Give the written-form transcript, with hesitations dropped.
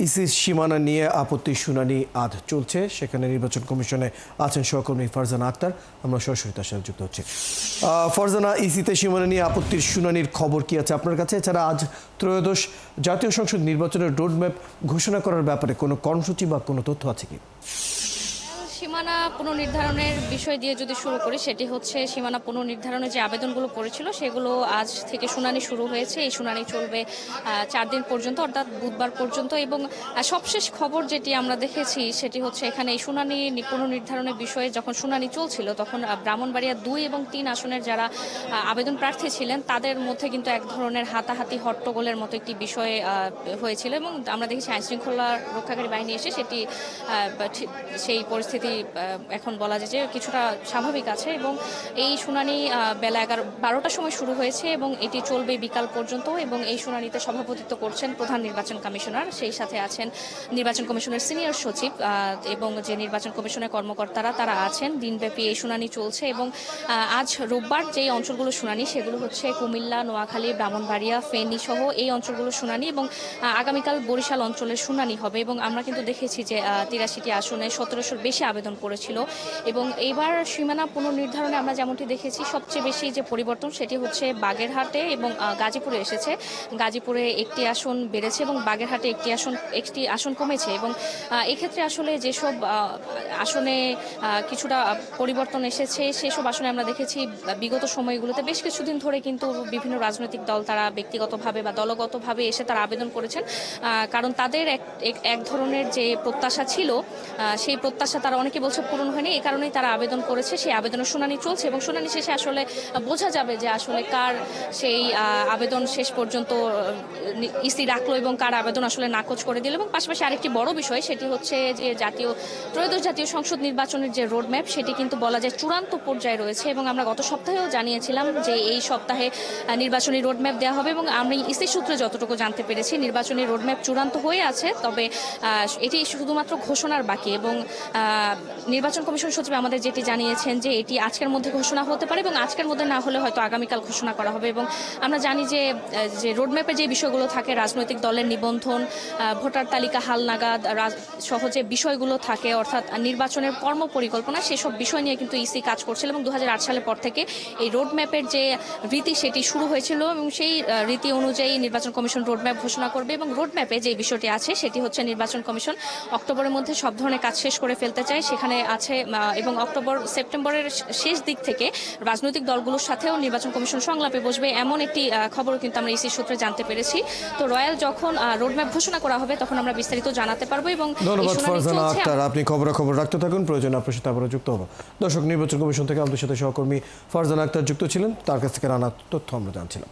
ইসির সীমানা নিয়ে আপত্তির শুনানি আজ চলছে। সেখানে নির্বাচন কমিশনে আছেন সহকর্মী ফারজানা আক্তার। আমরা সরাসরি তার সাথে যুক্ত হচ্ছি। ফারজানা, ইসিতে সীমানা নিয়ে আপত্তির শুনানির খবর কি আছে আপনার কাছে? এছাড়া আজ ত্রয়োদশ জাতীয় সংসদ নির্বাচনের রোডম্যাপ ঘোষণা করার ব্যাপারে কোনো কর্মসূচি বা কোনো তথ্য আছে কি? সীমানা পুনর্নির্ধারণের বিষয় দিয়ে যদি শুরু করি, সেটি হচ্ছে সীমানা পুনর্নির্ধারণের যে আবেদনগুলো করেছিল সেগুলো আজ থেকে শুনানি শুরু হয়েছে। এই শুনানি চলবে 4 দিন পর্যন্ত, অর্থাৎ বুধবার পর্যন্ত। এবং সবশেষ খবর যেটি আমরা দেখেছি সেটি হচ্ছে এখানে এই শুনানি পুনর্নির্ধারণের বিষয়ে যখন শুনানি চলছিল তখন ব্রাহ্মণবাড়িয়া 2 এবং 3 আসনের যারা আবেদন প্রার্থী ছিলেন তাদের মধ্যে কিন্তু এক ধরনের হাতাহাতি হট্টগোলের মতো একটি বিষয় হয়েছিল। এবং আমরা দেখেছি আইনশৃঙ্খলা রক্ষাকারী বাহিনী এসে সেটি সেই পরিস্থিতি এখন বলা যায় যে কিছুটা স্বাভাবিক আছে। এবং এই শুনানি বেলা 12টার সময় শুরু হয়েছে এবং এটি চলবে বিকাল পর্যন্ত। এবং এই শুনানিতে সভাপতিত্ব করছেন প্রধান নির্বাচন কমিশনার, সেই সাথে আছেন নির্বাচন কমিশনের সিনিয়র সচিব এবং যে নির্বাচন কমিশনের কর্মকর্তারা তারা আছেন। দিনব্যাপী এই শুনানি চলছে এবং আজ রোববার যেই অঞ্চলগুলো শুনানি সেগুলো হচ্ছে কুমিল্লা, নোয়াখালী, ব্রাহ্মণবাড়িয়া, ফেনী সহ এই অঞ্চলগুলো শুনানি। এবং আগামীকাল বরিশাল অঞ্চলের শুনানি হবে। এবং আমরা কিন্তু দেখেছি যে 83টি আসনে 1700-র বেশি আবেদন করেছিল। এবং এইবার সীমানা পুনর্নির্ধারণে আমরা যেমনটি দেখেছি সবচেয়ে বেশি যে পরিবর্তন সেটি হচ্ছে বাগেরহাটে এবং গাজীপুরে এসেছে। গাজীপুরে একটি আসন বেড়েছে এবং বাগেরহাটে একটি আসন কমেছে। এবং এক্ষেত্রে আসলে যেসব আসনে কিছুটা পরিবর্তন এসেছে সেসব আসনে আমরা দেখেছি বিগত সময়গুলোতে বেশ কিছুদিন ধরে কিন্তু বিভিন্ন রাজনৈতিক দল তারা ব্যক্তিগতভাবে বা দলগতভাবে এসে তারা আবেদন করেছেন, কারণ তাদের এক ধরনের যে প্রত্যাশা ছিল সেই প্রত্যাশা তারা অনেকে বলছে পূরণ হয়নি। এই কারণেই তারা আবেদন করেছে। সেই আবেদনের শুনানি চলছে এবং শুনানি শেষে আসলে বোঝা যাবে যে আসলে কার সেই আবেদন শেষ পর্যন্ত ইসি রাখলো এবং কার আবেদন আসলে নাকচ করে দিল। এবং পাশাপাশি আরেকটি বড় বিষয় সেটি হচ্ছে যে ত্রয়োদশ জাতীয় সংসদ নির্বাচনের যে রোডম্যাপ সেটি কিন্তু বলা যায় চূড়ান্ত পর্যায়ে রয়েছে। এবং আমরা গত সপ্তাহেও জানিয়েছিলাম যে এই সপ্তাহে নির্বাচনী রোডম্যাপ দেওয়া হবে। এবং আমি ইসি সূত্রে যতটুকু জানতে পেরেছি নির্বাচনী রোডম্যাপ চূড়ান্ত হয়ে আছে, তবে এটি শুধুমাত্র ঘোষণার বাকি। এবং নির্বাচন কমিশন সচিব আমাদের যেটি জানিয়েছেন যে এটি আজকের মধ্যে ঘোষণা হতে পারে এবং আজকের মধ্যে না হলে হয়তো আগামীকাল ঘোষণা করা হবে। এবং আমরা জানি যে রোডম্যাপে যে বিষয়গুলো থাকে, রাজনৈতিক দলের নিবন্ধন, ভোটার তালিকা হালনাগাদ সহ যে বিষয়গুলো থাকে, অর্থাৎ নির্বাচনের কর্ম পরিকল্পনা, সেসব বিষয় নিয়ে কিন্তু ইসি কাজ করছিল। এবং 2008 সালের পর থেকে এই রোডম্যাপের যে রীতি সেটি শুরু হয়েছিল এবং সেই রীতি অনুযায়ী নির্বাচন কমিশন রোডম্যাপ ঘোষণা করবে। এবং রোডম্যাপে যে বিষয়টি আছে সেটি হচ্ছে নির্বাচন কমিশন অক্টোবরের মধ্যে সব ধরনের কাজ শেষ করে ফেলতে চায় সেখানে আছে। এবং সেপ্টেম্বরের শেষ দিক থেকে রাজনৈতিক দলগুলোর সাথেও নির্বাচন কমিশন সংলাপে বসবে, এমন একটি খবরও কিন্তু আমরা ইসি সূত্রে জানতে পেরেছি। তো রয়্যাল যখন রোডম্যাপ ঘোষণা করা হবে তখন আমরা বিস্তারিত জানাতে পারবো। এবং ধন্যবাদ ফারজানা আক্তার, আপনি খবর রাখতে থাকুন। প্রয়োজন আপনার সাথে আবারও যুক্ত হবো। দর্শক, নির্বাচন কমিশন থেকে আমাদের সাথে সহকর্মী ফারজানা আক্তার যুক্ত ছিলেন, তার কাছ থেকে নানা তথ্য আমরা জানছিলাম।